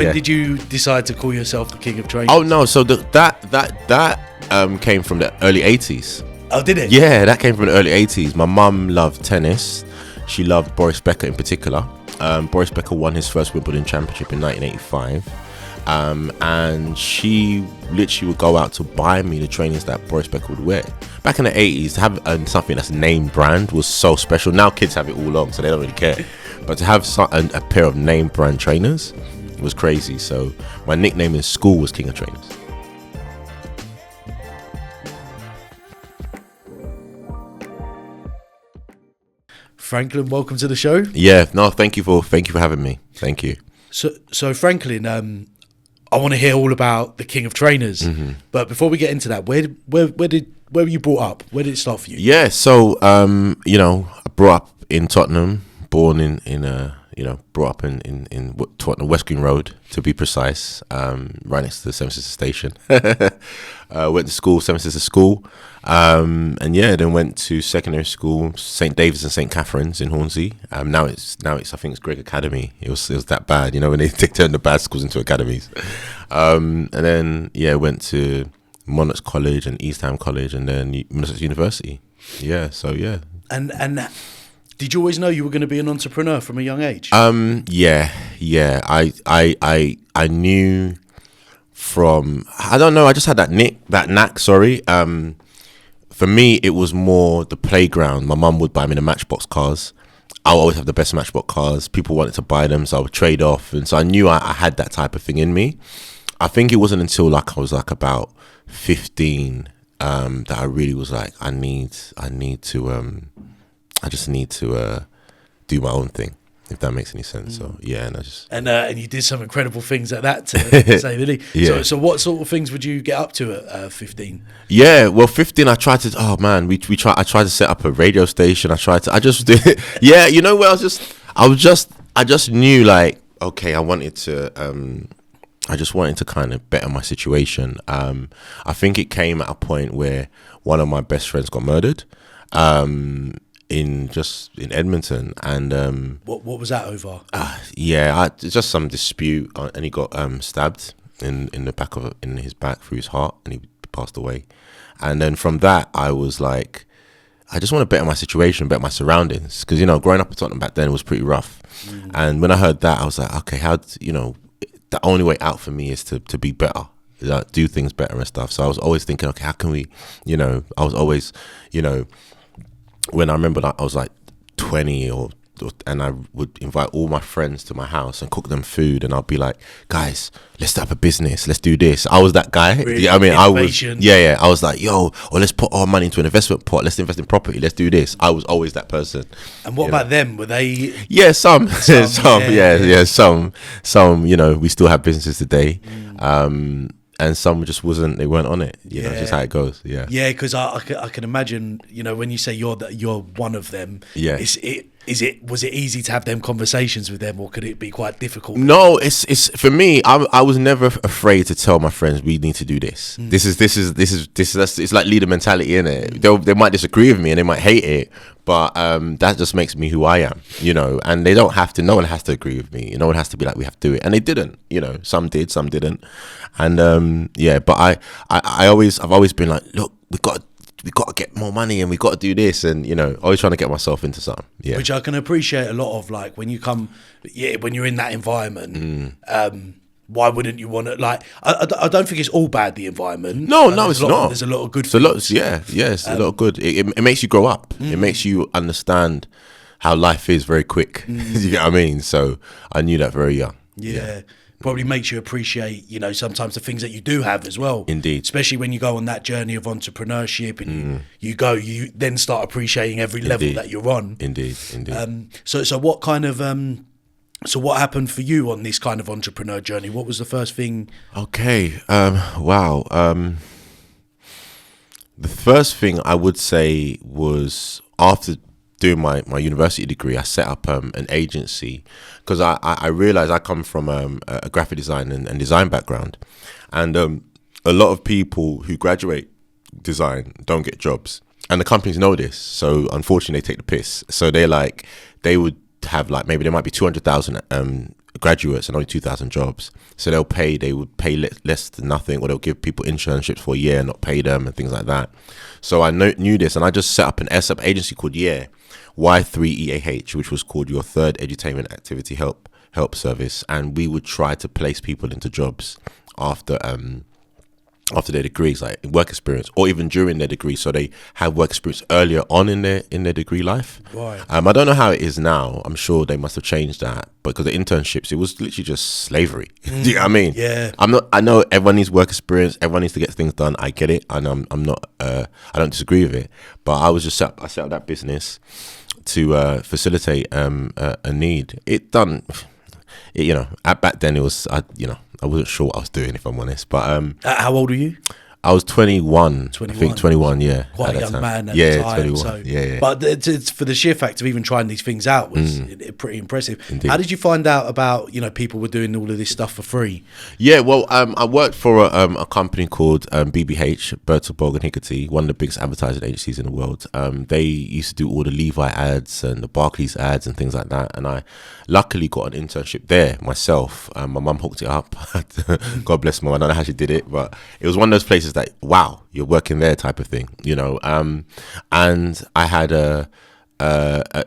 When did you decide to call yourself the king of trainers? Oh no, so that came from the early 80s. Oh, did it? Yeah, that came from the early 80s. My mum loved tennis. She loved Boris Becker in particular. Boris Becker won his first Wimbledon championship in 1985. And she literally would go out to buy me the trainers that Boris Becker would wear. Back in the 80s, to have something that's name brand was so special. Now kids have it all on, so they don't really care. But to have a pair of name brand trainers was crazy. So my nickname in school was King of Trainers. Franklin, welcome to the show. Yeah, no, thank you for having me. Thank you. So Franklin, I want to hear all about the King of Trainers. Mm-hmm. But before we get into that, where were you brought up? Where did it start for you? Yeah, so I brought up in Tottenham, born brought up in Tottenham, West Green Road to be precise, right next to the Seven Sisters station. Went to school, Seven Sisters School, then went to secondary school, St David's and St Catherine's in Hornsey. Now it's I think it's Greg Academy. It was that bad, when they turn the bad schools into academies. Went to Monarchs College and Eastham College, and then Middlesex University. Yeah, so yeah. And did you always know you were going to be an entrepreneur from a young age? Yeah. I knew from, I don't know, I just had that knack. For me, it was more the playground. My mum would buy me the Matchbox cars. I would always have the best Matchbox cars. People wanted to buy them, so I would trade off. And so I knew I had that type of thing in me. I think it wasn't until I was about 15 that I really was like, I just need to do my own thing, if that makes any sense. So yeah, and you did some incredible things at that, to say the least. Yeah. So what sort of things would you get up to at 15? Yeah, well, 15, I tried to. Oh man, I tried to set up a radio station. I just did. Yeah, I just knew, like, okay, I just wanted to kind of better my situation. I think it came at a point where one of my best friends got murdered. In Edmonton, and what was that over? It's just some dispute, and he got stabbed in his back through his heart, and he passed away. And then from that, I was like, I just want to better my situation, better my surroundings, because growing up in Tottenham back then was pretty rough. And when I heard that, I was like, okay, the only way out for me is to be better, do things better and stuff. So I was always thinking, okay, how can we, I was always, when I remember that I was like 20 and I would invite all my friends to my house and cook them food, and I'd be like, guys, let's start up a business, let's do this. I was that guy. Really? I was like, yo, or let's put our money into an investment pot, let's invest in property, let's do this. I was always that person. And what about them? Were they? Yeah, some, some, we still have businesses today. And some just they weren't on it. It's just how it goes. Yeah. Yeah, because I can imagine, when you say you're one of them. Yeah. Was it easy to have them conversations with them, or could it be quite difficult? No, it's for me. I was never afraid to tell my friends we need to do this. This is it's like leader mentality, innit? They might disagree with me and they might hate it, but that just makes me who I am, And they don't have to. No one has to agree with me. No one has to be like, we have to do it, and they didn't. Some did, some didn't, and But I've always been like, look, we got to get more money, and we got to do this, and always trying to get myself into something. Yeah, which I can appreciate a lot of. Like when you're in that environment. Why wouldn't you want to, like, I don't think it's all bad, the environment. No, it's not. There's a lot of good things. It's a lot of good. It makes you grow up. It makes you understand how life is very quick. You get what I mean? So I knew that very young. Yeah. Probably makes you appreciate, sometimes the things that you do have as well. Indeed. Especially when you go on that journey of entrepreneurship and you then start appreciating every level that you're on. Indeed. So what kind of... So what happened for you on this kind of entrepreneur journey? What was the first thing? Okay. Wow. The first thing I would say was, after doing my university degree, I set up an agency, because I realized I come from a graphic design and design background, and a lot of people who graduate design don't get jobs, and the companies know this. So unfortunately, they take the piss. So they would have, like, maybe there might be 200,000 graduates and only 2,000 jobs. So they would pay less than nothing, or they'll give people internships for a year and not pay them and things like that. So I knew this, and I just set up an agency called Y3EAH, which was called Your Third Edutainment Activity Help Service, and we would try to place people into jobs after their degrees, like work experience, or even during their degree, so they have work experience earlier on in their degree life. Right. I don't know how it is now. I'm sure they must have changed that, but because the internships, it was literally just slavery. Do you know what I mean? Yeah. I know everyone needs work experience. Everyone needs to get things done. I get it, and I'm not. I don't disagree with it. But I set up that business to facilitate a need. Back then it was I wasn't sure what I was doing, if I'm honest. But how old are you? I was 21. 21. I think 21, yeah. Quite a young man at the time. 21, so, yeah. But it's for the sheer fact of even trying these things out was pretty impressive. Indeed. How did you find out about, people were doing all of this stuff for free? Yeah, well, I worked for a company called BBH, Bertel, Borg and Hickaty, one of the biggest advertising agencies in the world. They used to do all the Levi ads and the Barclays ads and things like that. And I luckily got an internship there myself. My mum hooked it up. God bless mum. I don't know how she did it, but it was one of those places that, wow, you're working there type of thing, and I had a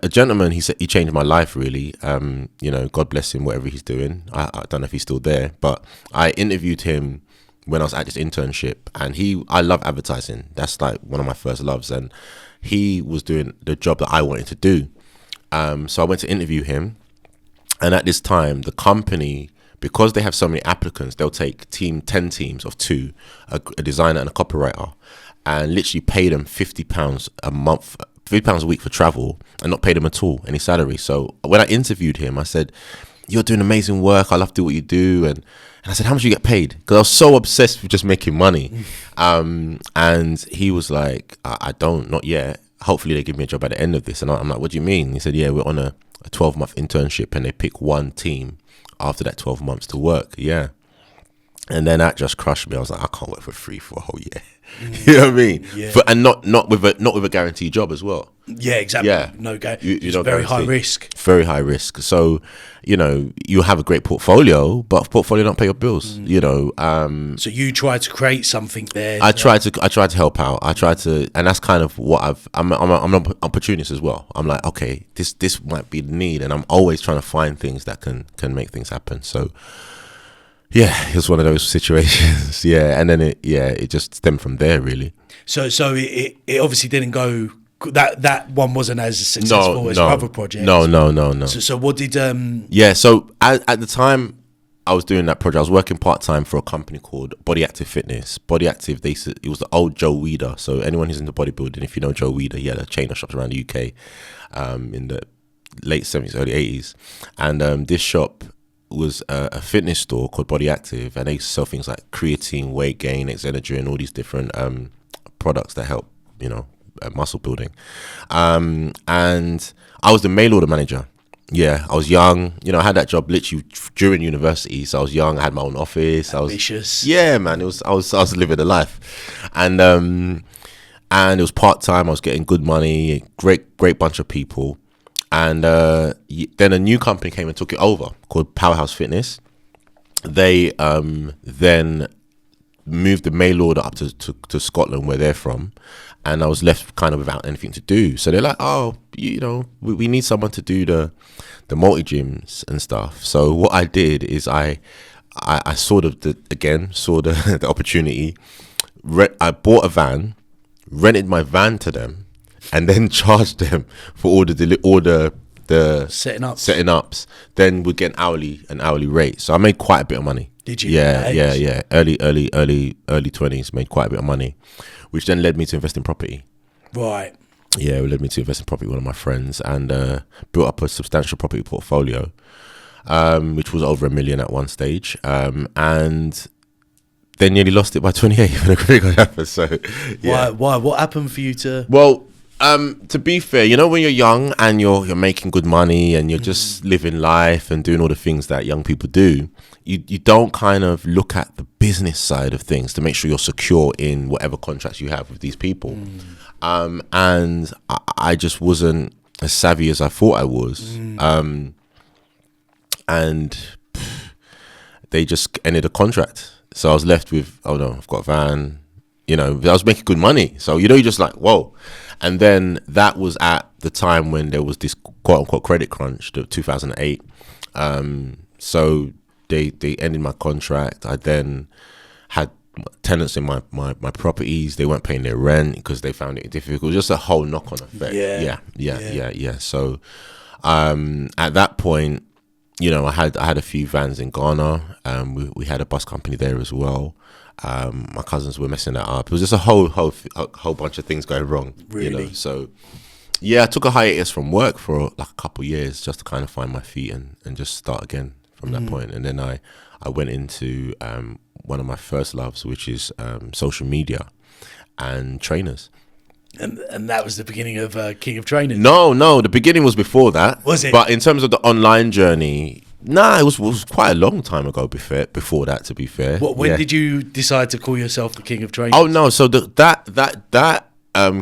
gentleman. He changed my life, really. God bless him, whatever he's doing. I don't know if he's still there, but I interviewed him when I was at this internship, and I love advertising. That's like one of my first loves, and he was doing the job that I wanted to do. So I went to interview him, and at this time, the company, because they have so many applicants, they'll take 10 teams of 2, a designer and a copywriter, and literally pay them £50 a month, £50 a week for travel, and not pay them at all any salary. So when I interviewed him, I said, "You're doing amazing work. I love to do what you do." And I said, "How much do you get paid?" Because I was so obsessed with just making money. And he was like, "I don't, not yet. Hopefully they give me a job at the end of this." And I'm like, "What do you mean?" He said, "Yeah, we're on a 12-month internship, and they pick one team after that 12 months to work." Yeah. And then that just crushed me. I was like, I can't work for free for a whole year. You know what I mean? Yeah. And not with a guaranteed job as well. Yeah, exactly. Yeah. No, it's very high risk. Very high risk. So, you have a great portfolio, but portfolio don't pay your bills. So you try to create something there. I try to help out. And that's kind of what I'm an opportunist as well. I'm like, okay, this might be the need, and I'm always trying to find things that can make things happen. So, yeah, it's one of those situations. Yeah, and then it just stemmed from there, really. So it obviously didn't go. That one wasn't as successful as your other projects. No. So what did? Yeah. So at the time I was doing that project, I was working part-time for a company called Body Active Fitness. Body Active, it was the old Joe Weider. So anyone who's into bodybuilding, if you know Joe Weider, he had a chain of shops around the UK in the late 70s, early 80s, and this shop was a fitness store called Body Active, and they sell things like creatine, weight gain, Xenogen, all these different products that help muscle building, and I was the mail order manager. Yeah, I was young, I had that job literally during university, so I was young, I had my own office. Ambitious. Yeah, man, I was living the life, and it was part-time. I was getting good money, great bunch of people. And then a new company came and took it over called Powerhouse Fitness. They then moved the mail order up to Scotland, where they're from. And I was left kind of without anything to do. So they're like, "Oh, we need someone to do the multi-gyms and stuff." So what I did is I sort of, saw the opportunity. I bought a van, rented my van to them, and then charged them for all the setting ups. Then would get an hourly rate. So I made quite a bit of money. Did you? Yeah. Early 20s, made quite a bit of money, which then led me to invest in property. Right. Yeah, it led me to invest in property with one of my friends, and built up a substantial property portfolio, which was over $1 million at one stage, and then nearly lost it by 28 when a credit card happened. So yeah. Why? What happened for you to? Well, to be fair, when you're young and you're making good money and you're just living life and doing all the things that young people do, you don't kind of look at the business side of things to make sure you're secure in whatever contracts you have with these people. And I just wasn't as savvy as I thought I was. And they just ended a contract. So I was left with, oh no, I've got a van. You know, I was making good money. So, you know, you're just like, whoa. And then that was at the time when there was this quote unquote credit crunch, the 2008. So they ended my contract. I then had tenants in my properties. They weren't paying their rent because they found it difficult. It was just a whole knock-on effect. Yeah. So at that point, you know, I had a few vans in Ghana. We had a bus company there as well. My cousins were messing that up. It was just a whole bunch of things going wrong. Really? You know? So yeah, I took a hiatus from work for like a couple of years just to kind of find my feet and just start again from that point. And then I went into one of my first loves, which is social media and trainers. And that was the beginning of King of Trainers. No, the beginning was before that. Was it? But in terms of the online journey, it was quite a long time ago before that, to be fair. When did you decide to call yourself the King of Trainers? Oh no, so that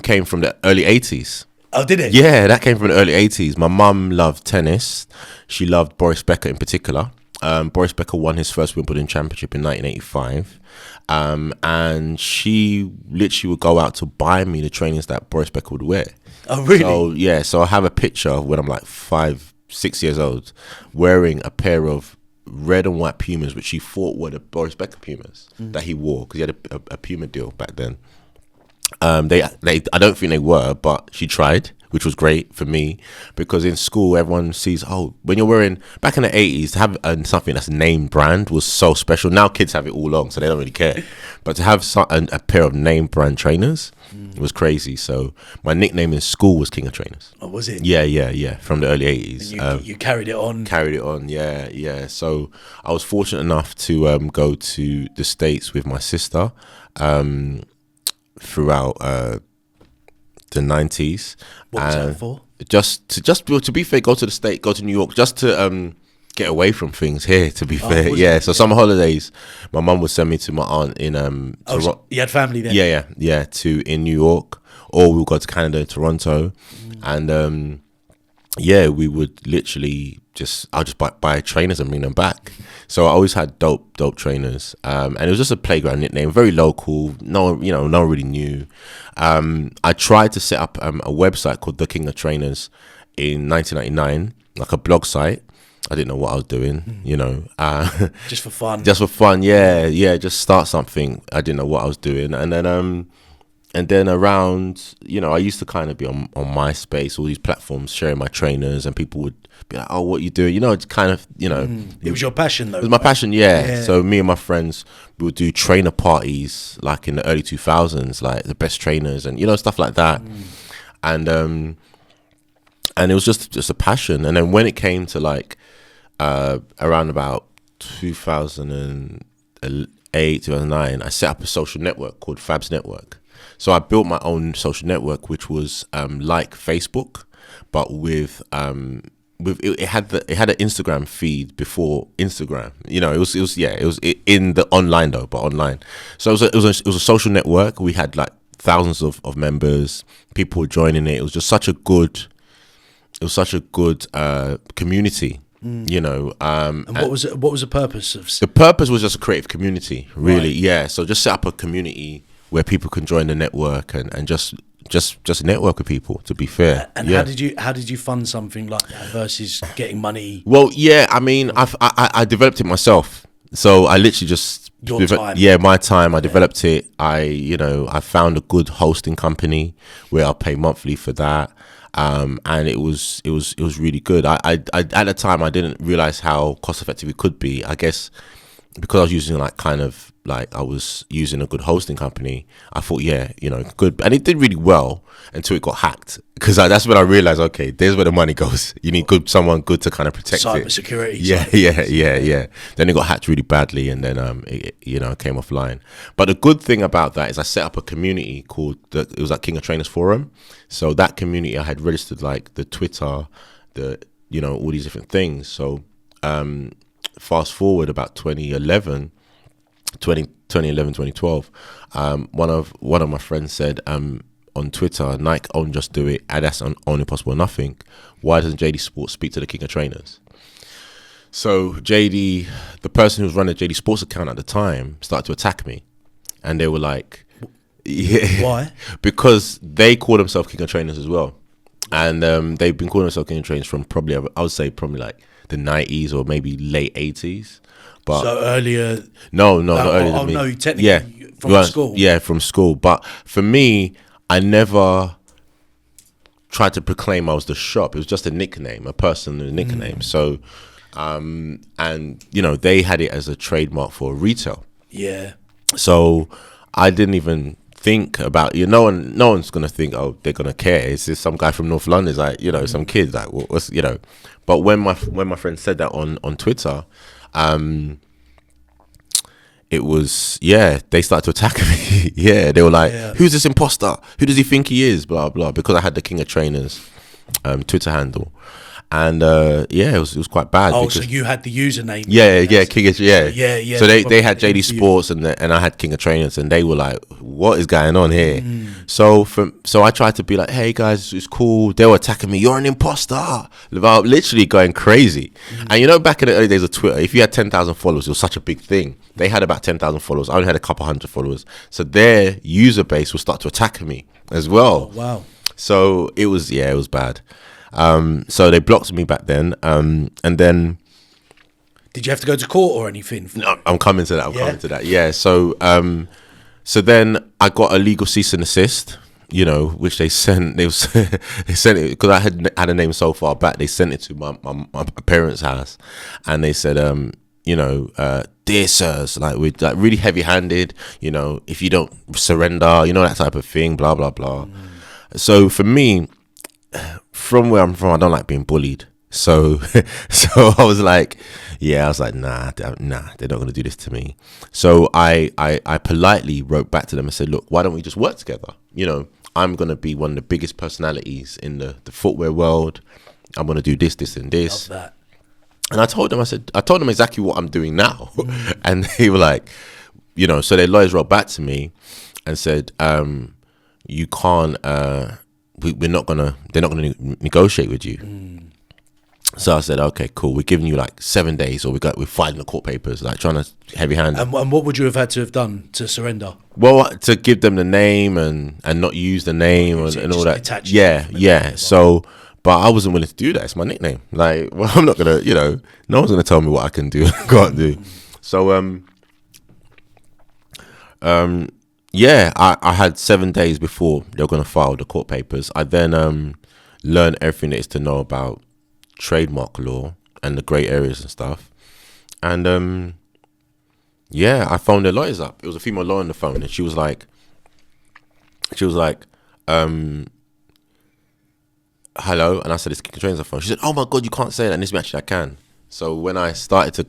came from the early 80s. Oh, did it? Yeah, that came from the early 80s. My mum loved tennis. She loved Boris Becker in particular. Boris Becker won his first Wimbledon championship in 1985. And she literally would go out to buy me the trainers that Boris Becker would wear. Oh, really? So, yeah, so I have a picture of when I'm like 5-6 years old wearing a pair of red and white Pumas, which she thought were the Boris Becker Pumas that he wore because he had a Puma deal back then. They I don't think they were, but she tried, which was great for me because in school everyone sees, oh, when you're wearing, back in the 80s, to have something that's name brand was so special. Now kids have it all on, so they don't really care. But to have a pair of name brand trainers was crazy. So my nickname in school was King of Trainers. Oh, was it? Yeah, from the early 80s. And you carried it on? Carried it on, yeah. So I was fortunate enough to go to the States with my sister throughout the 90s. What was that for? Just to be fair, go to the States, go to New York, just to get away from things here, to be fair. Yeah, so summer holidays, my mum would send me to my aunt in so you had family there? Yeah, in New York, or we would go to Canada, Toronto, and we would literally I'll just buy trainers and bring them back. So I always had dope trainers, and it was just a playground nickname, very local. No one really knew. I tried to set up a website called The King of Trainers in 1999, like a blog site. I didn't know what I was doing, just for fun. Just start something. I didn't know what I was doing, and then around, I used to kind of be on MySpace, all these platforms, sharing my trainers, and people would be like, "Oh, what are you doing?" It's kind of, It was your passion, though. It was my passion, yeah. So me and my friends, we would do trainer parties, like in the early 2000s, like the best trainers and, stuff like that. And it was just a passion. And then when it came to like around about 2008, 2009, I set up a social network called Fabs Network. So I built my own social network, which was like Facebook, but with it had an Instagram feed before Instagram. It was in the online though, but online. So it was a social network. We had like thousands of members. People were joining it. It was just such a good community. And what was the purpose of? The purpose was just a creative community, really. Right. Yeah. So just set up a community where people can join the network and just network with people, to be fair. And how did you fund something like that versus getting money? Well, yeah, I mean, I developed it myself. So I literally just my time. I developed it. I found a good hosting company where I'll pay monthly for that. And it was really good. I at the time I didn't realize how cost effective it could be. I guess because I was using I was using a good hosting company, I thought, good. And it did really well until it got hacked. Because that's when I realized, okay, there's where the money goes. You need someone good to kind of protect it. Cybersecurity. Yeah. Then it got hacked really badly, and then it came offline. But the good thing about that is I set up a community called it was like King of Trainers Forum. So that community, I had registered like the Twitter, all these different things. So fast forward about 2012, one of my friends said on Twitter, Nike own Just Do It, Adidas own Impossible Nothing. Why doesn't JD Sports speak to the King of Trainers? So JD, the person who was running the JD Sports account at the time, started to attack me, and they were like, yeah, Why? because they call themselves King of Trainers as well, and they've been calling themselves King of Trainers from probably, I would say probably like the 90s or maybe late 80s. But So earlier. no, not earlier than me. No, technically from school. Yeah, from school. But for me, I never tried to proclaim I was the shop. It was just a nickname, a personal nickname. So, and you know, they had it as a trademark for retail. Yeah. So I didn't even think about, no one's gonna think, oh, they're gonna care. It's just some guy from North London. It's like, you know, some kid, like, what's, you know. But when my friend said that on Twitter, it was, they started to attack me. Yeah, they were like, who's this imposter? Who does he think he is? Blah blah. Because I had the King of Trainers Twitter handle, and it was quite bad. Oh, because, so you had the username? Yeah, King of yeah. So they had JD Sports and I had King of Trainers, and they were like, what is going on here? So I tried to be like, hey guys, it's cool. They were attacking me. You're an imposter. Literally going crazy. And you know, back in the early days of Twitter, if you had 10,000 followers, it was such a big thing. They had about 10,000 followers. I only had a couple hundred followers. So their user base would start to attack me as well. Oh, wow. So it was bad. So they blocked me back then. And then, did you have to go to court or anything? no, I'm coming to that. Yeah. So then I got a legal cease and desist, you know, which they sent. They sent it because I had a name so far back. They sent it to my parents' house, and they said, you know, dear sirs, like, we're like really heavy-handed. You know, if you don't surrender, you know, that type of thing. Blah blah blah. So for me, from where I'm from, I don't like being bullied. So I was like, nah, they're not going to do this to me. So I politely wrote back to them and said, look, why don't we just work together? You know, I'm going to be one of the biggest personalities in the footwear world. I'm going to do this, and this. Love that. And I told them exactly what I'm doing now. And they were like, you know, so their lawyers wrote back to me and said, you can't, they're not gonna negotiate with you. So I said, okay, cool. We're giving you like 7 days, or we're filing the court papers, like trying to heavy-handed. And what would you have had to have done to surrender? Well, to give them the name and not use the name and all that. Yeah. So, but I wasn't willing to do that. It's my nickname. Like, well, I'm not gonna, you know, no one's gonna tell me what I can do, can't do. So, I had 7 days before they were going to file the court papers. I then learned everything there is to know about trademark law and the grey areas and stuff. And I phoned their lawyers up. It was a female lawyer on the phone, and she was like, hello. And I said, it's King of Trainers on the phone. She said, oh my God, you can't say that. And this actually I can. So when I started to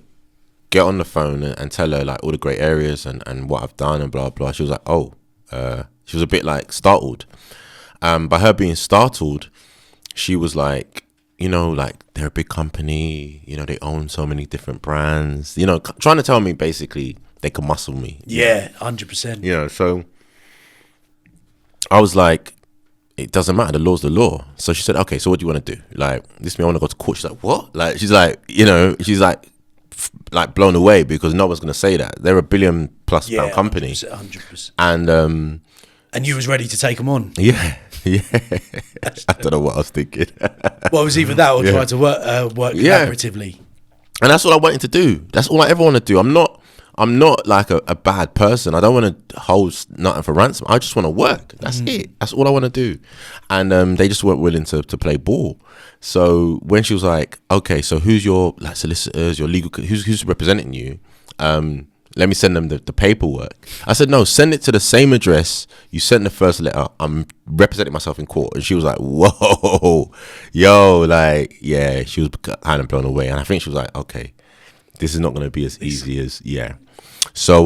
get on the phone and tell her like all the great areas and what I've done and blah blah, she was like, she was a bit like startled. By her being startled, she was like, you know, like, they're a big company, you know, they own so many different brands, you know, trying to tell me basically they can muscle me. Yeah, 100%. You know, so I was like, it doesn't matter, the law's the law. So she said, okay, so what do you want to do? Like, this means I want to go to court. She's like, what? Like, she's like, you know, she's like blown away, because no one's going to say that. They're a $1 billion+ pound company. 100%. And you was ready to take them on. Yeah. I don't know what I was thinking. Well, it was either that or try to work collaboratively. And that's what I wanted to do. That's all I ever want to do. I'm not like a bad person. I don't want to hold nothing for ransom. I just want to work. That's it. That's all I want to do. And they just weren't willing to play ball. So when she was like, okay, so who's your like solicitors, your legal, who's representing you? Let me send them the paperwork. I said, no, send it to the same address you sent the first letter. I'm representing myself in court. And she was like, whoa, yo, like, yeah, she was kind of blown away. And I think she was like, okay, this is not going to be as easy as, So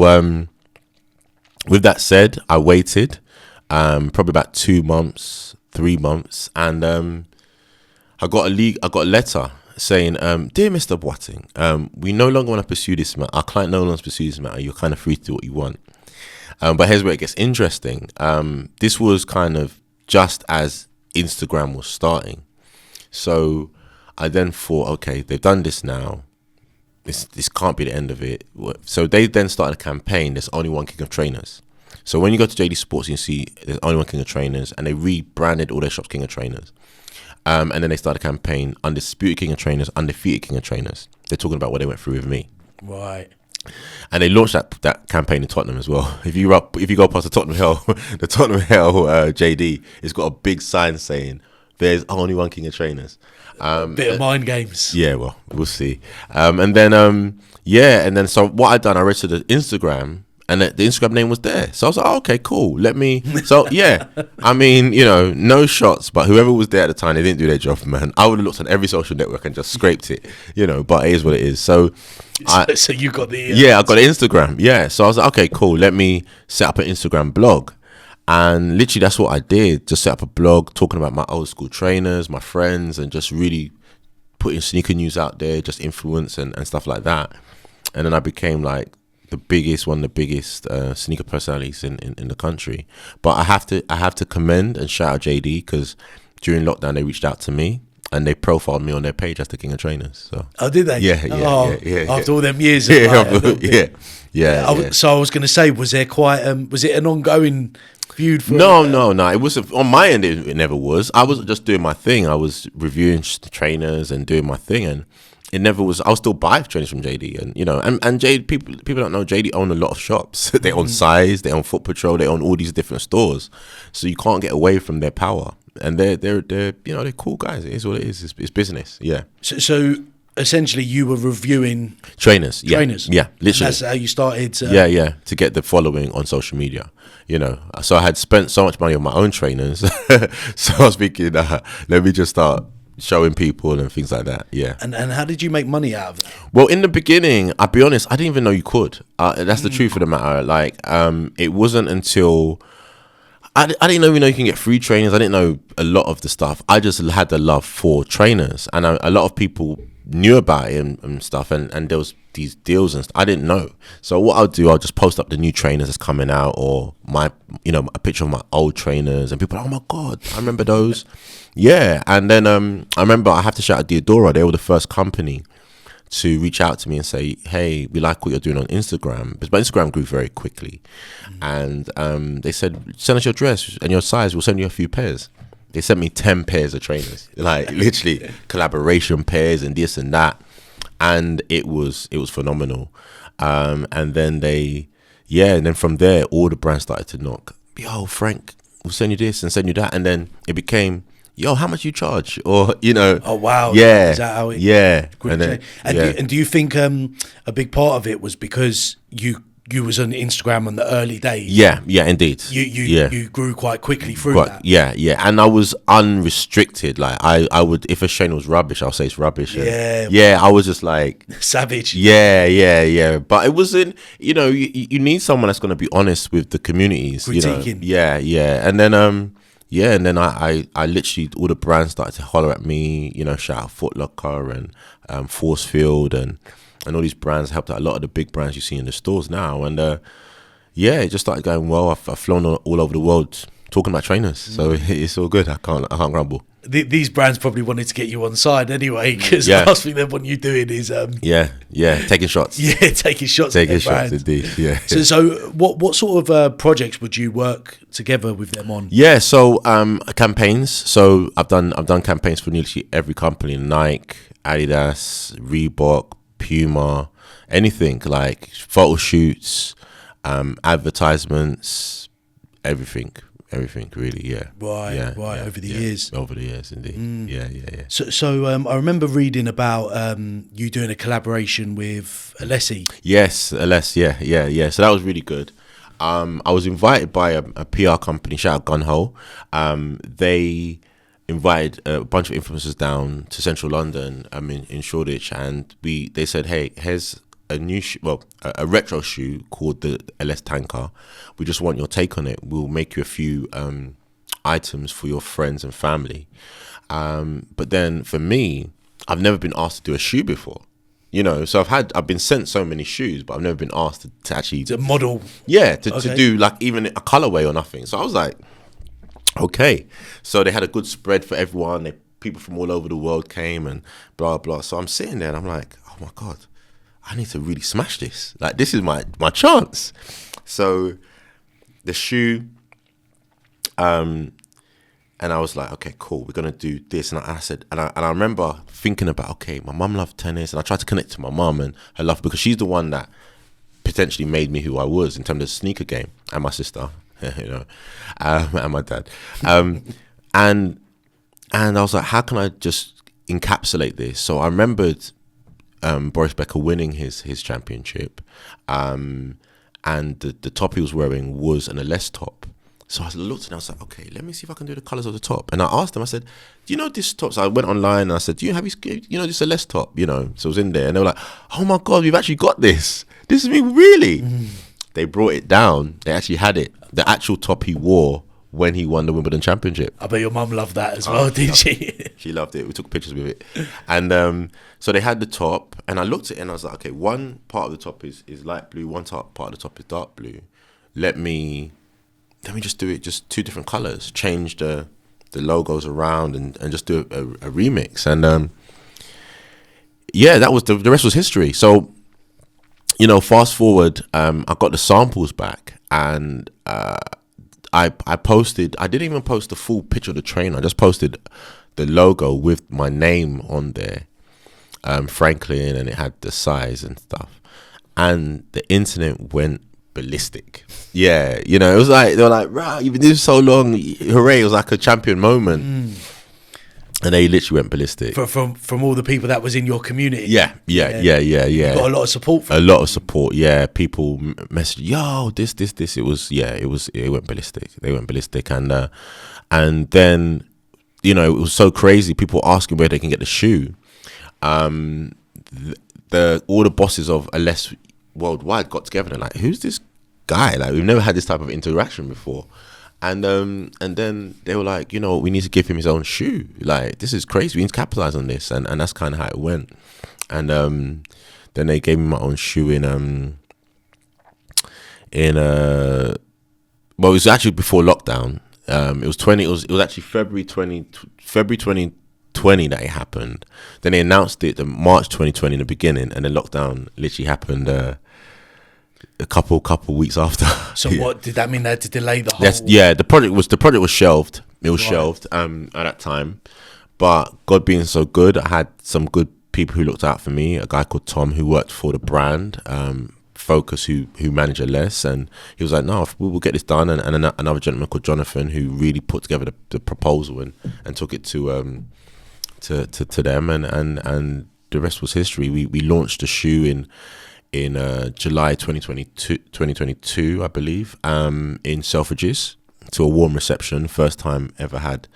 with that said, I waited probably about 2 months, 3 months. And I got a letter saying, dear Mr. Boateng, we no longer want to pursue this matter. Our client no longer wants to pursue this matter. You're kind of free to do what you want. But here's where it gets interesting. This was kind of just as Instagram was starting. So I then thought, okay, they've done this now. this can't be the end of it. So they then started a campaign. There's only one king of trainers. So when you go to JD Sports, you see there's only one king of trainers, and they rebranded all their shops king of trainers. And then they started a campaign, undisputed king of trainers, undefeated king of trainers. They're talking about what they went through with me. Right. And they launched that campaign in Tottenham as well. If you go past the Tottenham Hell, JD, it's got a big sign saying there's only one king of trainers. Bit of mind games. Yeah, well, we'll see. And then so what I done, I registered the Instagram, and the Instagram name was there. So I was like, oh, okay, cool. So yeah, I mean, no shots, but whoever was there at the time, they didn't do their job, man. I would have looked on every social network and just scraped it, but it is what it is. So you got the... I got Instagram. Yeah. So I was like, okay, cool. Let me set up an Instagram blog. And literally that's what I did. Just set up a blog talking about my old school trainers, my friends, and just really putting sneaker news out there, just influence and stuff like that. And then I became like one of the biggest sneaker personalities in the country. But I have to commend and shout out JD, because during lockdown they reached out to me and they profiled me on their page as the king of trainers. So did they? Yeah. After all them years. Yeah. So I was going to say, was there was it an ongoing feud? No. It wasn't on my end. It never was. I was just doing my thing. I was reviewing the trainers and doing my thing, and it never was. I'll still buy trainers from JD, and and JD, people don't know JD own a lot of shops. They own Size, they own Foot Patrol, they own all these different stores. So you can't get away from their power. And they're cool guys. It is what it is. It's business. Yeah. So essentially, you were reviewing trainers. Yeah, literally. That's how you started. To get the following on social media. So I had spent so much money on my own trainers, so I was thinking, let me just start showing people and things like that. Yeah. And how did you make money out of that? Well, in the beginning, I'll be honest, I didn't even know you could. That's the truth of the matter. Like, it wasn't until I didn't even know you can get free trainers. I didn't know a lot of the stuff. I just had the love for trainers, and a lot of people knew about it and stuff, and there was these deals and stuff. I didn't know. So what I'll do, I'll just post up the new trainers that's coming out, or a picture of my old trainers, and people are like, oh my God, I remember those. Yeah. And then I remember, I have to shout out Diodora. They were the first company to reach out to me and say, hey, we like what you're doing on Instagram. But Instagram grew very quickly. And they said, send us your dress and your size, we'll send you a few pairs. They sent me 10 pairs of trainers, like literally collaboration pairs and this and that. And it was phenomenal. And then and then from there, all the brands started to knock. Yo, Frank, we'll send you this and send you that. And then it became, yo, how much you charge? Or, Oh, wow. Yeah. Is that how it... Yeah. And do you think a big part of it was because you was on Instagram in the early days? Yeah, indeed. You grew quite quickly through that. Yeah. And I was unrestricted. Like, I would, if a trainer was rubbish, I'll say it's rubbish. Yeah, I was just like... savage. Yeah. But it wasn't, you need someone that's going to be honest with the communities. Critiquing. Yeah. And then... and then I literally, all the brands started to holler at me, shout out Foot Locker and Force Field and all these brands helped out a lot of the big brands you see in the stores now. And it just started going well. I've flown all over the world talking about trainers. So it's all good. I can't grumble. These brands probably wanted to get you on side anyway, because the last thing they want you doing is taking shots. Taking shots indeed. Yeah. So what sort of projects would you work together with them on? So campaigns. So I've done campaigns for nearly every company: Nike, Adidas, Reebok, Puma, anything, like photo shoots, advertisements, everything really. Right, over the years. Over the years, indeed. Yeah. So I remember reading about you doing a collaboration with Alessi. Yes, Alessi, yeah. So that was really good. I was invited by a PR company, shout out Gunho. They invited a bunch of influencers down to central London, in Shoreditch, and they said, hey, here's a new a retro shoe called the LS Tanker. We just want your take on it. We'll make you a few items for your friends and family. But then for me, I've never been asked to do a shoe before. So I've been sent so many shoes, but I've never been asked to actually to model. Yeah, to do like even a colorway or nothing. So I was like, okay. So they had a good spread for everyone. People from all over the world came and blah blah. So I'm sitting there and I'm like, oh my God, I need to really smash this. Like, this is my chance. So the shoe, and I was like, okay, cool, we're going to do this. And I said, and I remember thinking about, okay, my mum loved tennis. And I tried to connect to my mum and her love, because she's the one that potentially made me who I was in terms of the sneaker game, and my sister, and my dad. And I was like, how can I just encapsulate this? So I remembered Boris Becker winning his championship, and the top he was wearing was an LS top. So I looked and I was like, okay, let me see if I can do the colours of the top. And I asked them, I said, do you know this top? So I went online and I said, do you have this LS top? So it was in there. And they were like, oh my God, we've actually got this. This is me, really? They brought it down. They actually had it. The actual top he wore when he won the Wimbledon Championship. I bet your mum loved that as well, didn't she? She loved it. We took pictures with it. And so they had the top, and I looked at it and I was like, okay, one part of the top is light blue, one part of the top is dark blue. Let me just do it, just two different colours, change the logos around and just do a remix. And that was the rest was history. So, fast forward, I got the samples back, and I posted, I didn't even post the full picture of the trainer. I just posted the logo with my name on there, Franklin, and it had the size and stuff. And the internet went ballistic. Yeah, it was like, they were like, right, you've been doing so long, hooray. It was like a champion moment. And they literally went ballistic. From all the people that was in your community. Yeah. You got a lot of support from them. A lot of support, yeah. People messaged, yo, this. It went ballistic. They went ballistic. And then, it was so crazy. People asking where they can get the shoe. All the bosses of LS worldwide got together and like, who's this guy? Like, we've never had this type of interaction before. And then they were like, we need to give him his own shoe. Like, this is crazy. We need to capitalize on this. And that's kind of how it went. And then they gave me my own shoe it was actually before lockdown. It was actually February 2020 that it happened. Then they announced it in March 2020 in the beginning, and then lockdown literally happened a couple weeks after. So what did that mean? They had to delay the whole? The project was shelved. It was shelved at that time, but God being so good, I had some good people who looked out for me. A guy called Tom who worked for the brand Focus, who managed LS, and he was like, no, we'll get this done. And another gentleman called Jonathan who really put together the proposal and took it to them, and the rest was history. We launched the shoe in July 2022, I believe, in Selfridges, to a warm reception. First time ever had,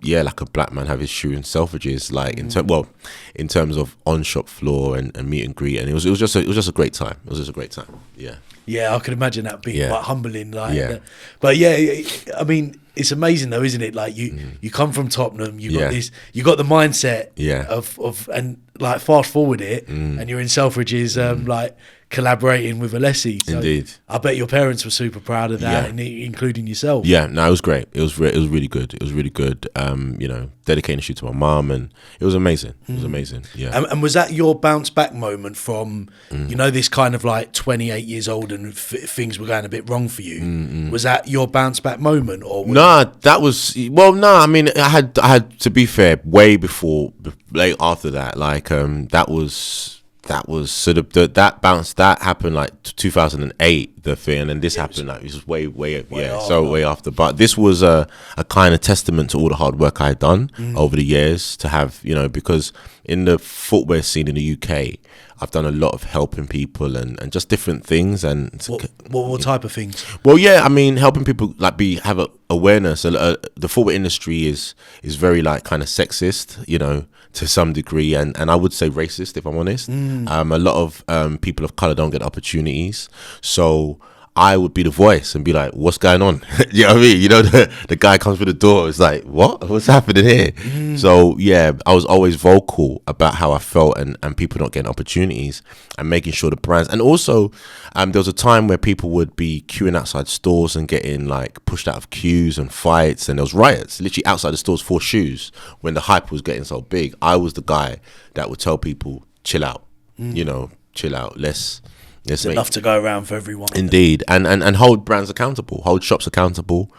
like a black man have his shoe in Selfridges, like in terms of on shop floor and meet and greet, and it was just a great time. It was just a great time. Yeah, I could imagine that being quite humbling. But I mean, it's amazing though, isn't it? Like you come from Tottenham, you got this, you got the mindset of and like fast forward it, and you're in Selfridges, like collaborating with Alessi. So indeed, I bet your parents were super proud of that, including yourself. Yeah, no, it was great. It was really good. It was really good. Dedicating the shoe to my mum, and it was amazing. It was amazing. Yeah. And was that your bounce back moment from this kind of like 28 years old and things were going a bit wrong for you? Was that your bounce back moment, or that was I mean, I had to be fair, way before, like after that, like that was sort of that bounce that happened like 2008, the thing, and then this happened like it was way after. But this was a kind of testament to all the hard work I had done over the years to have, because in the footwear scene in the UK, I've done a lot of helping people and just different things. And what type of things? Well, yeah, I mean, helping people like have awareness. The footwear industry is very like kind of sexist, to some degree, and I would say racist, if I'm honest. A lot of people of color don't get opportunities, so I would be the voice and be like, what's going on? You know what I mean? The guy comes through the door, it's like, what's happening here? So yeah, I was always vocal about how I felt and people not getting opportunities and making sure the brands. And also there was a time where people would be queuing outside stores and getting like pushed out of queues and fights, and there was riots literally outside the stores for shoes when the hype was getting so big. I was the guy that would tell people, chill out. you know, chill out. Let's There's enough to go around for everyone. Indeed. And hold brands accountable, hold shops accountable,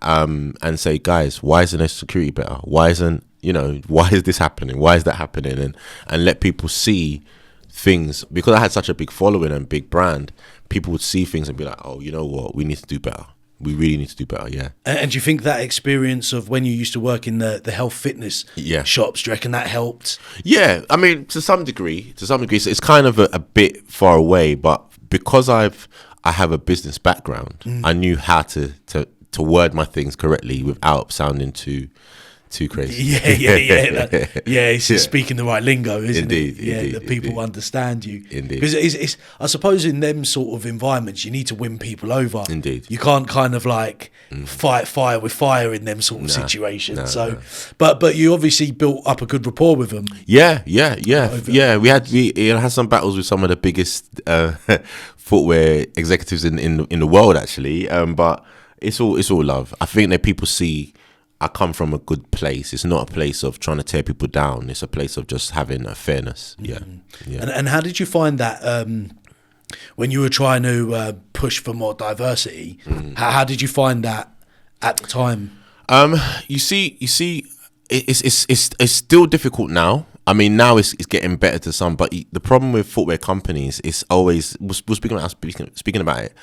and say, guys, why isn't their security better? Why is this happening? Why is that happening? And let people see things. Because I had such a big following and big brand, people would see things and be like, oh, you know what? We need to do better. We really need to do better, yeah. And do you think that experience of when you used to work in the health fitness shops, do you reckon that helped? Yeah, I mean, to some degree, so it's kind of a bit far away, but because I have a business background, I knew how to word my things correctly without sounding too crazy. It's speaking the right lingo, isn't it? Indeed, that people understand you. Indeed. Because it's I suppose in them sort of environments, you need to win people over. Indeed. You can't kind of like fight fire with fire in them sort of situations. But you obviously built up a good rapport with them. Yeah. We had some battles with some of the biggest footwear executives in the world, actually. But it's all love. I think that people see I come from a good place. It's not a place of trying to tear people down. It's a place of just having a fairness. Yeah. And how did you find that when you were trying to push for more diversity? How did you find that at the time? You see, it's still difficult now. I mean, now it's getting better to some, but the problem with footwear companies is always we're speaking about it.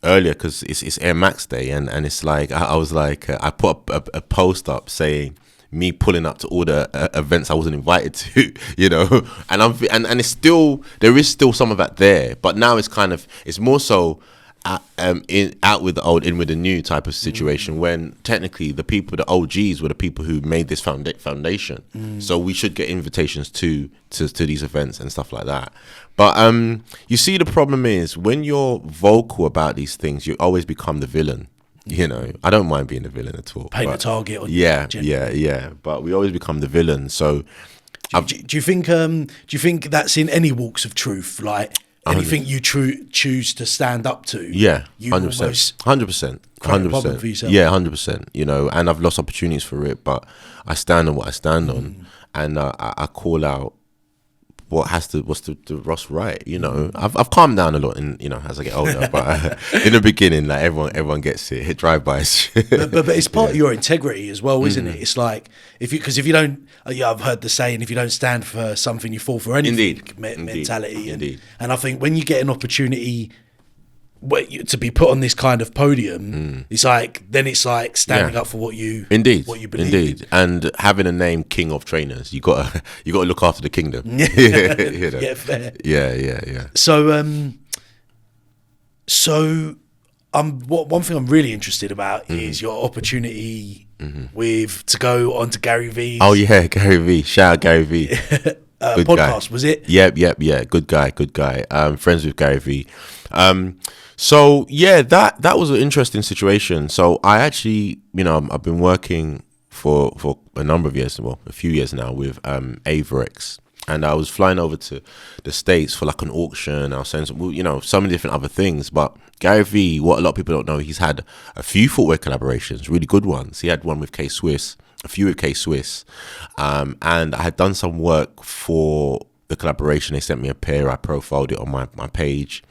Earlier, because it's Air Max Day, and it's like I was like I put up a post up saying me pulling up to all the events I wasn't invited to, you know, and it's still, there is still some of that there, but now it's more so out with the old, in with the new type of situation, when technically the OGs were the people who made this foundation. So we should get invitations to these events and stuff like that. But you see, the problem is when you're vocal about these things, you always become the villain. You know, I don't mind being the villain at all. Paint a target on yeah. But we always become the villain. So do you think that's in any walks of truth? Like anything you choose to stand up to? Yeah, 100%. 100%. Yeah, 100%. You know, and I've lost opportunities for it, but I stand on what I stand on, and I call out what's the right, you know. I've calmed down a lot, as I get older. But in the beginning, like everyone gets it, hit drive-bys. but it's part of your integrity as well, isn't it? It's like if you don't, I've heard the saying, if you don't stand for something, you fall for anything. Mentality. Indeed. And I think when you get an opportunity to be put on this kind of podium, it's like standing up for what you believe. Indeed. And having a name King of Trainers, you gotta look after the kingdom. You know? Yeah, fair. Yeah. So one thing I'm really interested about is your opportunity to go on to Gary V's. Oh yeah, Gary V. Shout out Gary V. Podcast, was it? Yeah. Good guy. Friends with Gary V. So yeah, that was an interesting situation. So I actually, I've been working for a number of years, a few years now, with Averex, and I was flying over to the States for like an auction. I was saying, so many different other things. But Gary V, what a lot of people don't know, he's had a few footwear collaborations, really good ones. He had one with K-Swiss, a few with K-Swiss, and I had done some work for the collaboration. They sent me a pair. I profiled it on my page.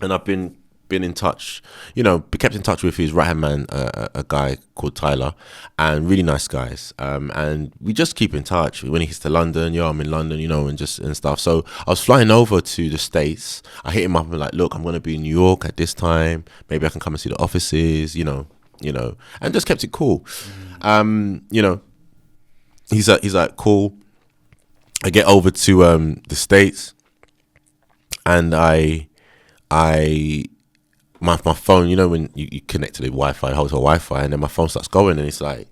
And I've been in touch, kept in touch with his right-hand man, a guy called Tyler, and really nice guys. And we just keep in touch. When he gets to London, I'm in London, and stuff. So I was flying over to the States. I hit him up and like, look, I'm going to be in New York at this time. Maybe I can come and see the offices, and just kept it cool. He's like, cool. I get over to the States, and my phone, when you connect to the Wi-Fi, hotel Wi-Fi, and then my phone starts going, and he's like,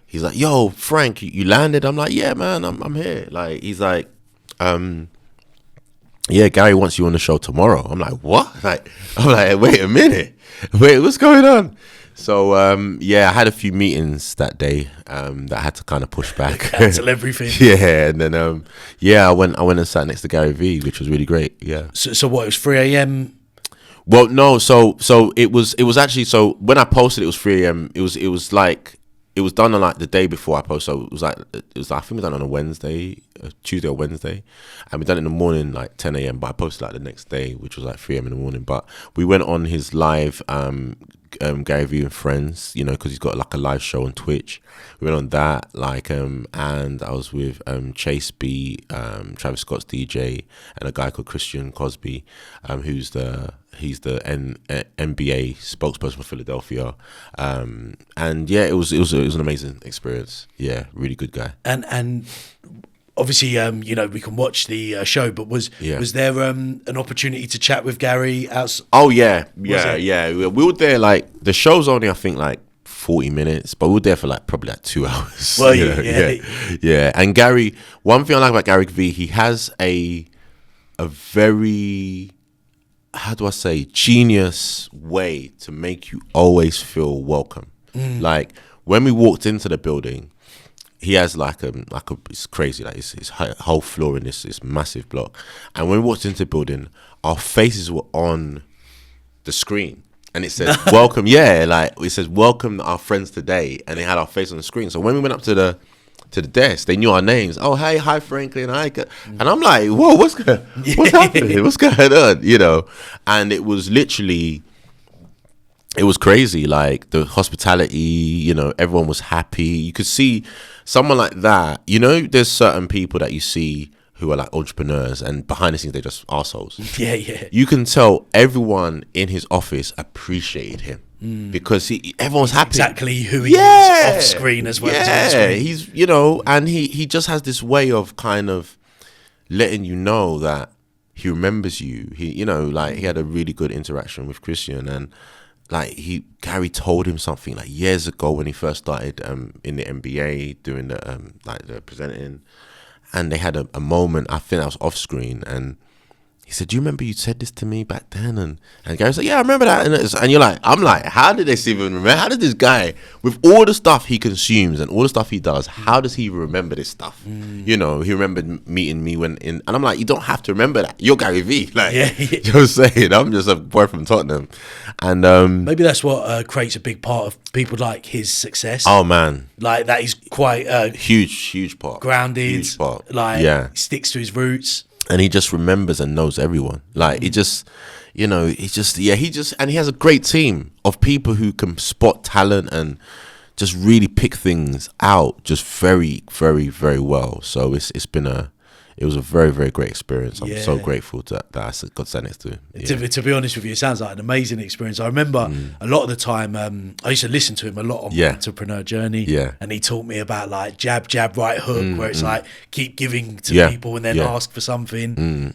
yo, Frank, you landed? I'm like, yeah, man, I'm here. Like, he's like, yeah, Gary wants you on the show tomorrow. I'm like, what? I'm like, wait a minute, what's going on? So I had a few meetings that day that I had to kind of push back. Cancel everything. Yeah, and then I went and sat next to Gary V, which was really great. Yeah. So what? It was 3 a.m. Well, no. So it was actually, so when I posted it was 3 a.m. It it was done on like the day before I posted. So it was like I think we done it on a Wednesday, Tuesday or Wednesday, and we done it in the morning like 10 a.m. But I posted like the next day, which was like 3 a.m. in the morning. But we went on his live Gary Vee and Friends, you know, because he's got like a live show on Twitch. We went on that, like, and I was with Chase B, Travis Scott's DJ, and a guy called Christian Cosby, he's the NBA spokesperson for Philadelphia, and yeah, it was an amazing experience. Yeah, really good guy. And obviously, you know, we can watch the show, but was there an opportunity to chat with Gary outside? Oh yeah. We were there, like, the show's only I think like 40 minutes, but we were there for like probably like 2 hours. Well, yeah. And Gary, one thing I like about Gary Vee, he has a very, how do I say, genius way to make you always feel welcome. Like when we walked into the building, he has like a it's crazy, like his whole floor in this massive block, and when we walked into the building, our faces were on the screen, and it says welcome. Yeah, like it says welcome our friends today, and they had our face on the screen. So when we went up to the desk, they knew our names. Oh, hey, hi Franklin, hi. And I'm like, whoa, what's happening? What's going on? You know, and it was literally, it was crazy. Like the hospitality, you know, everyone was happy. You could see someone like that. You know, there's certain people that you see who are like entrepreneurs, and behind the scenes they're just assholes. Yeah. You can tell everyone in his office appreciated him. Because everyone's happy. Exactly who he is off screen as well as on screen. He's, you know, and he just has this way of kind of letting you know that he remembers you. He, you know, like he had a really good interaction with Christian, and like Gary told him something like years ago when he first started in the NBA doing the like the presenting, and they had a moment, I think that was off screen, and he said, do you remember you said this to me back then? And Gary's like, yeah, I remember that. And you're like, I'm like, how did this even remember? How did this guy, with all the stuff he consumes and all the stuff he does, how does he even remember this stuff? You know, he remembered meeting me and I'm like, you don't have to remember that. You're Gary Vee. Like, you know what I'm saying? I'm just a boy from Tottenham. And maybe that's what creates a big part of people like his success. Oh, man. Like that is quite huge part. Grounded. Huge part. Like, sticks to his roots. And he just remembers and knows everyone. Like he just, you know, and he has a great team of people who can spot talent and just really pick things out just very, very, very well. So it was a very, very great experience. I'm so grateful that I got to stand next to him. Yeah. To be honest with you, it sounds like an amazing experience. I remember a lot of the time, I used to listen to him a lot on my entrepreneur journey. Yeah. And he taught me about like jab, right hook, where it's like keep giving to people and then ask for something.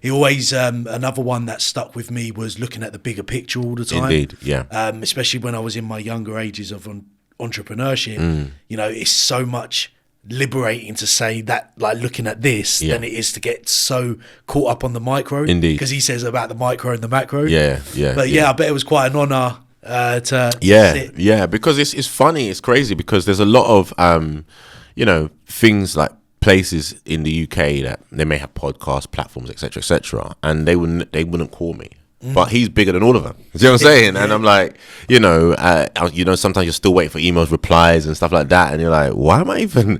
He always, another one that stuck with me was looking at the bigger picture all the time. Indeed, yeah. Especially when I was in my younger ages of entrepreneurship. You know, it's so much liberating to say that, like looking at this than it is to get so caught up on the micro. Indeed, because he says about the micro and the macro. But I bet it was quite an honor to sit. Because it's funny, it's crazy, because there's a lot of you know, things like places in the UK that they may have podcast platforms, etc., and they wouldn't call me. But he's bigger than all of them. You know what I'm saying? And I'm like, you know, sometimes you're still waiting for emails, replies, and stuff like that, and you're like, why am I even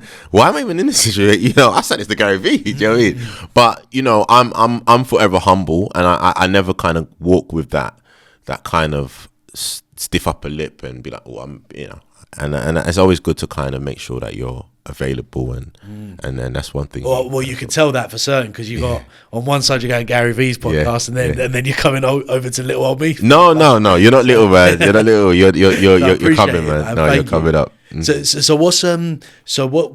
in this situation? You know, I said this to Gary Vee. Do you know what I mean? But you know, I'm forever humble, and I never kind of walk with that kind of stiff upper lip and be like, oh, I'm, you know, and it's always good to kind of make sure that you're available, and then that's one thing. Well, you can tell that for certain, because you got on one side you're going Gary Vee's podcast, and then you're coming over to little old me. No, you're not little, man. You're not little. You're coming, man. No, you're coming up. So what's what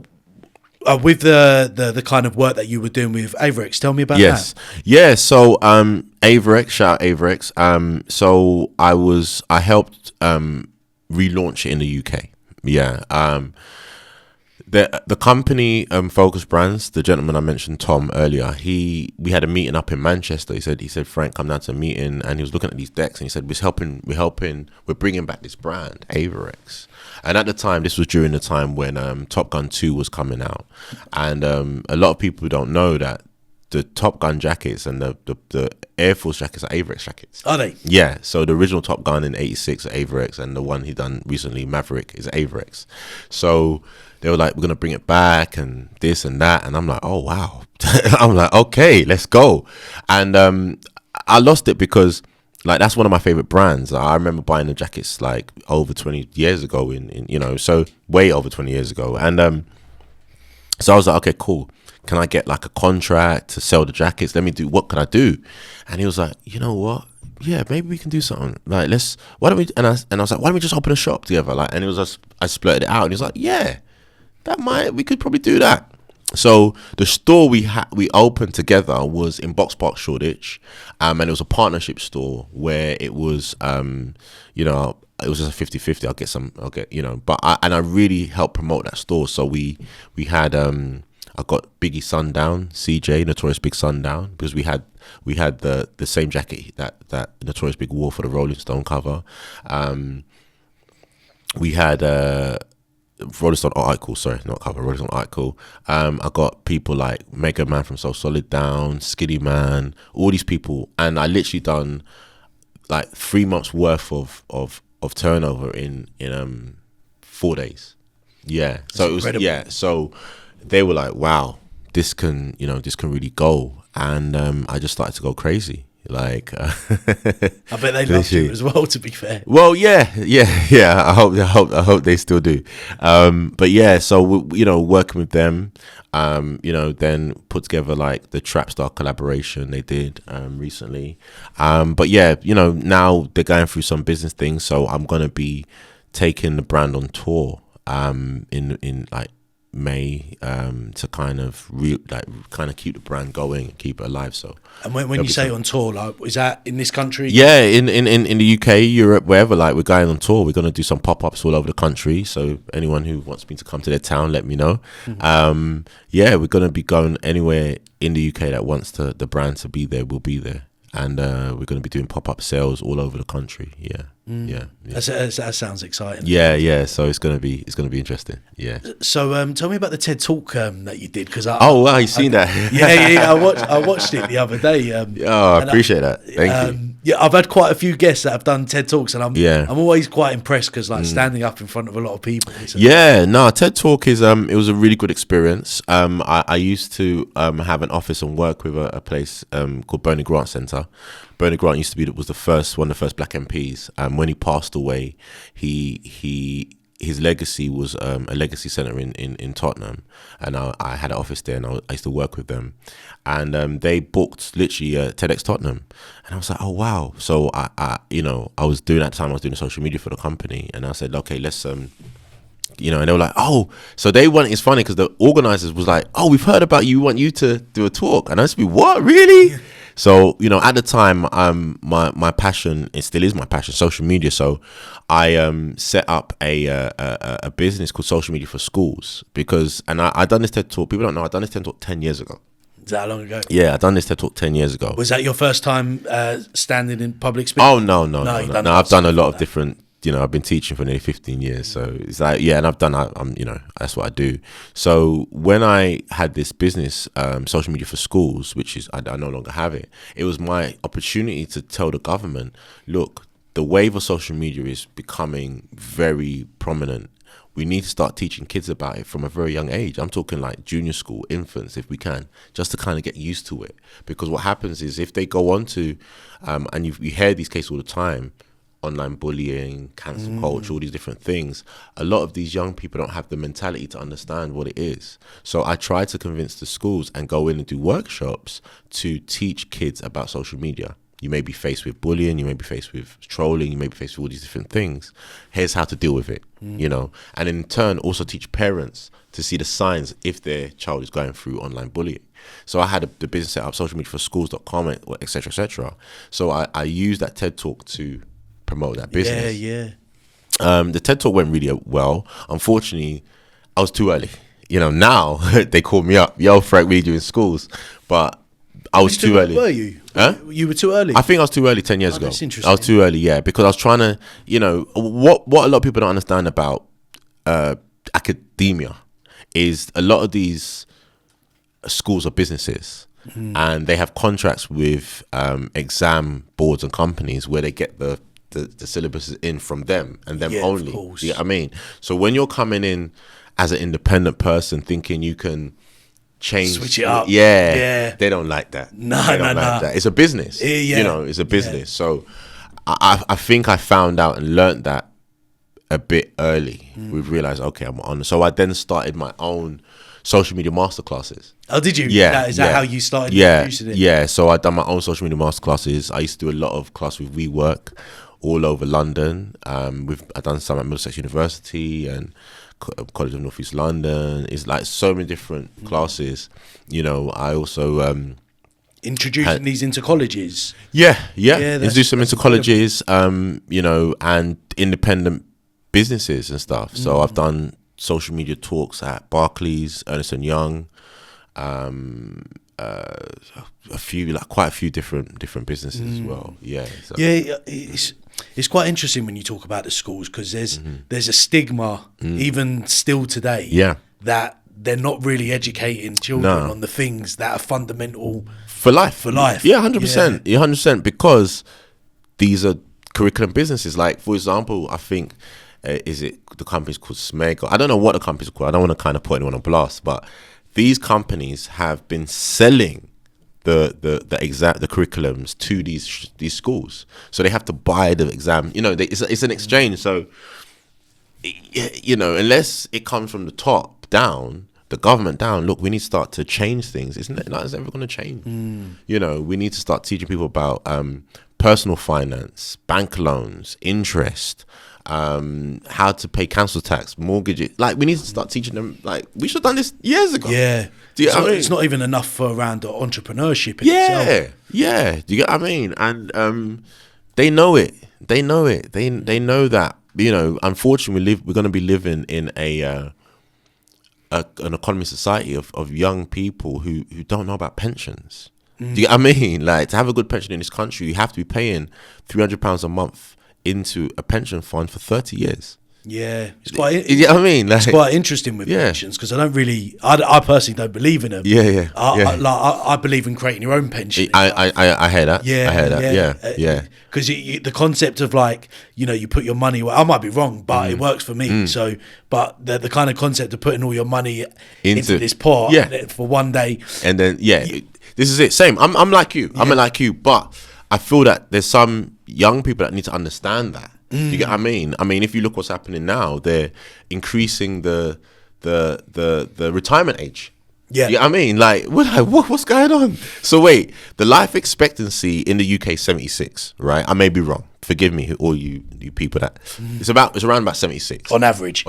with the kind of work that you were doing with Averex? Tell me about that. Yeah. So Averex, shout out Averex. So I helped relaunch it in the UK. Yeah. The company Focus Brands, the gentleman I mentioned, Tom, earlier, we had a meeting up in Manchester. He said, Frank, come down to a meeting, and he was looking at these decks, and he said, we're bringing back this brand, Averex. And at the time, this was during the time when Top Gun 2 was coming out, and a lot of people don't know that the Top Gun jackets and the Air Force jackets are Averex jackets. Are they? Yeah. So the original Top Gun in '86 are Averex, and the one he done recently, Maverick, is Averex. So they were like, we're gonna bring it back and this and that, and I'm like, oh wow. I'm like, okay, let's go. And I lost it because like that's one of my favorite brands. I remember buying the jackets like over 20 years ago so way over 20 years ago. And so I was like, okay, cool. Can I get like a contract to sell the jackets? What can I do? And he was like, you know what? Yeah, maybe we can do something. Like, why don't we? And I was like, why don't we just open a shop together? Like, and it was I splurted it out, and he was like, yeah, we could probably do that. So the store we opened together was in Box Park, Shoreditch, and it was a partnership store where it was, it was just a 50-50. I'll get, but I really helped promote that store. So we had, I got Biggie Sundown, CJ, Notorious Big Sundown, because we had the same jacket that Notorious Big wore for the Rolling Stone cover. We had, Rolling Stone article, sorry, not cover, Rolling Stone article. I got people like Mega Man from So Solid Down, Skiddy Man, all these people, and I literally done like 3 months worth of turnover in 4 days. Yeah, so That's it was incredible. So they were like, wow, this can really go, and I just started to go crazy. Like, I bet they loved you as well, to be fair. Well, yeah. I hope they still do. But yeah, so working with them, then put together like the Trapstar collaboration they did recently. But yeah, now they're going through some business things, so I'm gonna be taking the brand on tour in like May to kind of keep the brand going and keep it alive. So, and when you say on tour, like, is that in this country? Yeah, in the UK, Europe, wherever. Like, we're going on tour. We're going to do some pop-ups all over the country. So anyone who wants me to come to their town, let me know. Mm-hmm. We're going to be going anywhere in the UK that wants the brand to be there. We'll be there. And we're going to be doing pop-up sales all over the country. Yeah. That sounds exciting. Yeah. So it's going to be interesting. Yeah. So tell me about the TED Talk that you did, because wow, you seen that? Yeah. I watched it the other day. I appreciate that. Thank you. Yeah, I've had quite a few guests that have done TED Talks, and I'm always quite impressed because like standing up in front of a lot of people. TED Talk is it was a really good experience. I used to have an office and work with a place called Bernie Grant Centre. Bernie Grant was one of the first black MPs. When he passed away, his legacy was a legacy centre in Tottenham, and I had an office there, and I used to work with them, and they booked literally TEDx Tottenham, and I was like, oh wow. So I was doing at the time, I was doing social media for the company, and I said, okay, let's and they were like, oh, so it's funny because the organisers was like, oh, we've heard about you, we want you to do a talk, and I used to be, what, really? So, at the time, my passion, it still is my passion, social media. So I set up a business called Social Media for Schools, because, and I done this TED Talk, people don't know, I done this TED Talk 10 years ago. Is that long ago? Yeah, I done this TED Talk 10 years ago. Was that your first time standing in public speaking? Oh, no. I've done a lot of different, I've been teaching for nearly 15 years. So it's like, yeah, and I'm that's what I do. So when I had this business, Social Media for Schools, which is, I no longer have it, it was my opportunity to tell the government, look, the wave of social media is becoming very prominent. We need to start teaching kids about it from a very young age. I'm talking like junior school, infants, if we can, just to kind of get used to it. Because what happens is if they go on to, and you hear these cases all the time, online bullying, cancel culture, all these different things, a lot of these young people don't have the mentality to understand what it is. So I try to convince the schools and go in and do workshops to teach kids about social media. You may be faced with bullying, you may be faced with trolling, you may be faced with all these different things. Here's how to deal with it, and in turn also teach parents to see the signs if their child is going through online bullying. So I had the business set up, socialmediaforschools.com, et cetera, et cetera. So I used that TED Talk to promote that business. Yeah. The TED Talk went really well. Unfortunately, I was too early. Now they call me up, yo, Frank, what are you doing in schools? But I was too early. Were you? Huh? You were too early? I think I was too early 10 years ago. That's interesting. I was too early, yeah, because I was trying to, what a lot of people don't understand about academia is a lot of these schools or businesses, and they have contracts with exam boards and companies where they get the syllabuses in from them and them only. Do you know what I mean? So when you're coming in as an independent person thinking you can switch it up, they don't like that. No. That. It's a business. You know, it's a business. So I think I found out and learned that a bit early. We've realized, okay, I'm on. So I then started my own social media masterclasses. Oh, did you? Yeah. Is that how you started introducing it? Yeah. So I've done my own social media masterclasses. I used to do a lot of class with WeWork all over London. I've done some at Middlesex University and College of North East London. It's like so many different classes. You know, I also introducing these into colleges. Introduce them into colleges. You know, and independent businesses and stuff. So I've done social media talks at Barclays, Ernst & Young, quite a few different businesses as well. It's quite interesting when you talk about the schools, because there's a stigma even still today that they're not really educating children on the things that are fundamental for life. 100%. 100%, because these are curriculum businesses. Like, for example, I think is it the company's called Smeg? I don't know what the company's called. I don't want to kind of put anyone on blast, but these companies have been selling the curriculums to these schools, so they have to buy the exam. You know, it's an exchange. So, you know, unless it comes from the top down, the government down, look, we need to start to change things. It's ever going to change. You know, we need to start teaching people about personal finance, bank loans, interest, how to pay council tax, mortgages. Like, we need to start teaching them. Like, we should have done this years ago. Do you know what I mean? It's not even enough for around the entrepreneurship itself. Do you get what I mean? And they know it. They know that, you know, unfortunately we're going to be living in an economy society of young people who don't know about pensions. Do you get what I mean? Like, to have a good pension in this country, you have to be paying £300 a month into a pension fund for 30 years. Yeah, it's quite. You know what I mean? Like, it's quite interesting with pensions, because I personally don't believe in them. I believe in creating your own pension. I hear that. I hear that. Because the concept of, like, you know, you put your money. I might be wrong, but it works for me. So, but the kind of concept of putting all your money into this pot for one day, and then this is it. Same. I'm like you. I'm like you, but I feel that there's some young people that need to understand that. You get what I mean? I mean, if you look what's happening now, they're increasing the retirement age. You get what I mean? Like, what's going on? So wait, the life expectancy in the UK is 76, right? I may be wrong. Forgive me, all you people that it's around about 76 on average.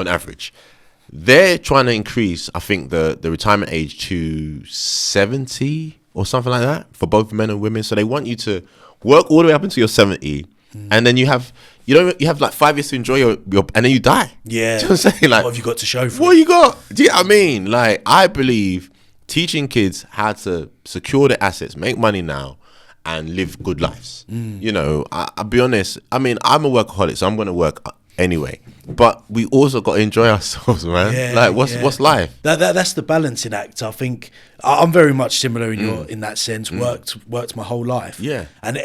They're trying to increase, I think, the retirement age to 70 or something like that for both men and women. So they want you to work all the way up until you're 70, and then you have like 5 years to enjoy your and then you die. Yeah. Do you know what I'm saying? Like, what have you got to show for what you got? Do you know what I mean? Like, I believe teaching kids how to secure their assets, make money now, and live good lives. You know, I'll be honest. I mean, I'm a workaholic, so I'm going to work anyway. But we also got to enjoy ourselves, man. Like, what's life? That's the balancing act. I think I'm very much similar in that sense. Worked my whole life. And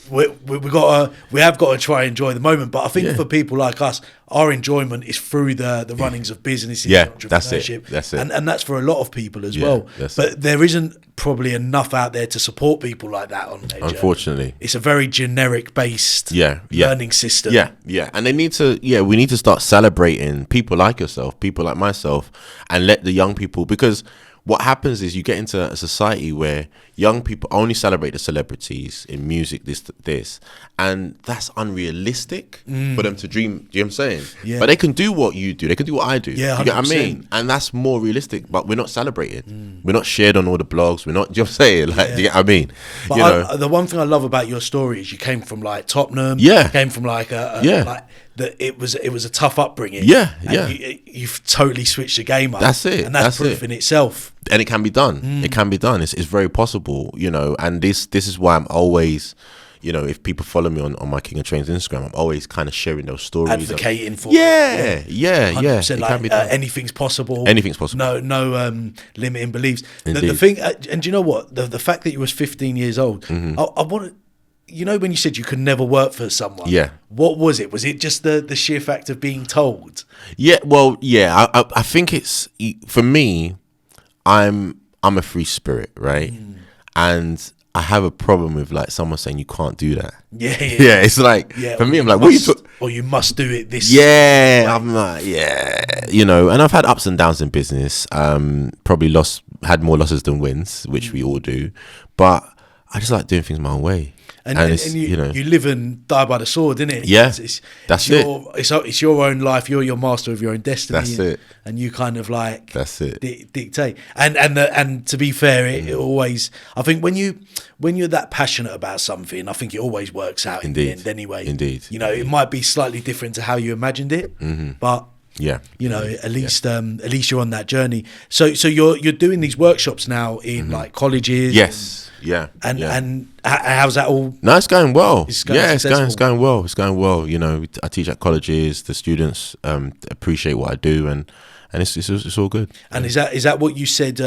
we have got to try and enjoy the moment. But I think for people like us, our enjoyment is through the runnings of businesses, entrepreneurship. That's it. And that's for a lot of people as well. But there isn't probably enough out there to support people like that on their unfortunately journey. It's a very generic based learning system. And they need to we need to start celebrating people like yourself, people like myself, and let the young people, because what happens is you get into a society where young people only celebrate the celebrities in music, this, and that's unrealistic for them to dream. Do you know what I'm saying? But they can do what you do. They can do what I do. You get what I mean? And that's more realistic, but we're not celebrated. We're not shared on all the blogs. We're not, do you know what I'm saying? Like, do you get what I mean? But the one thing I love about your story is you came from, like, Tottenham. You came from, like, it was a tough upbringing. You've totally switched the game up. That's it. And that's proof in itself. And it can be done. It can be done. It's very possible, you know. And this is why I'm always, you know, if people follow me on my King of Trains Instagram, I'm always kind of sharing those stories, advocating for yeah. Like anything's possible. Anything's possible. No limiting beliefs. Indeed. The thing, and do you know what? The fact that you was 15 years old, I want to. You know, when you said you could never work for someone, what was it? Was it just the sheer fact of being told? Yeah, well, yeah. I think it's, for me, I'm a free spirit, right? And I have a problem with like someone saying you can't do that. Yeah. It's like, for me, I'm like, or you must do it this. Yeah, way. I'm like, you know. And I've had ups and downs in business. Probably had more losses than wins, which we all do. But I just like doing things my own way. And you live and die by the sword, innit? Yeah, that's it. It's your own life. You're your master of your own destiny. That's it. And you kind of like dictate. And to be fair, it always. I think when you're that passionate about something, I think it always works out in the end anyway. Indeed. You know, it might be slightly different to how you imagined it, but. Yeah, you know, at least you're on that journey. So you're doing these workshops now in like colleges. Yes. And how's that all? No, it's going well. It's going well. It's going well. You know, I teach at colleges. The students appreciate what I do, and it's all good. And is that what you said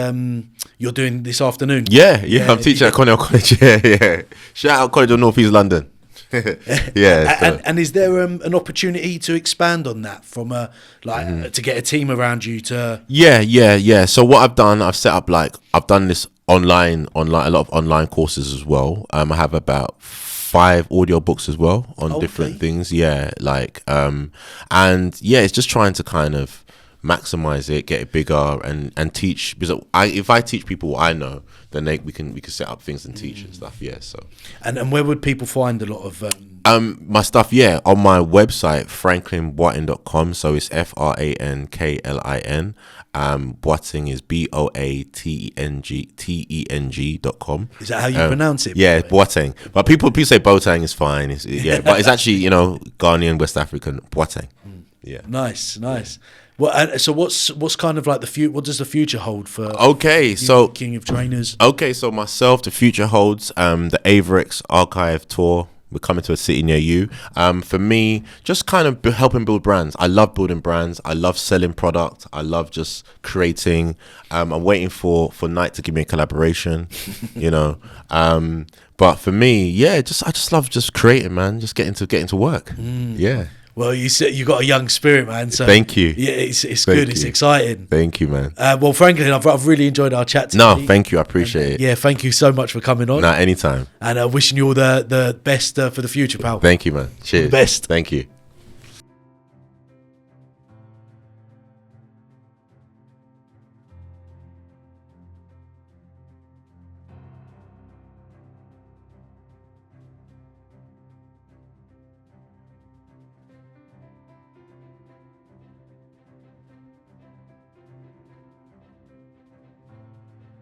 you're doing this afternoon? Yeah. I'm teaching at Cornell College. Yeah. Shout out College of North East London. And is there an opportunity to expand on that from to get a team around you to? Yeah. So what I've done, I've set up I've done this online a lot of online courses as well. I have about 5 audio books as well on different things. Yeah, and it's just trying to kind of maximize it, get it bigger, and teach, because if I teach people what I know, then we can set up things and teach and stuff. Yeah. So and where would people find a lot of my stuff? Yeah, on my website, franklinboateng.com. So it's FRANKLIN. Boateng is BOATENG.com. Is that how you pronounce it? Yeah, Boateng. But people say Boateng is fine. But it's actually, you know, Ghanaian, West African, Boateng. Yeah. Nice. Well, so what's kind of like what does the future hold for? So King of Trainers. So myself, the future holds the Averix Archive Tour. We're coming to a city near you. For me, just kind of helping build brands. I love building brands. I love selling product. I love just creating. I'm waiting for Nike to give me a collaboration, you know. But for me, I just love just creating, man. Just getting to work. Yeah. Well, you got a young spirit, man. So thank you. Yeah, it's good. It's exciting. Thank you, man. Well, Franklin, I've really enjoyed our chat today. No, thank you. I appreciate it. Yeah, thank you so much for coming on. Anytime. And wishing you all the best for the future, pal. Thank you, man. Cheers. All the best. Thank you.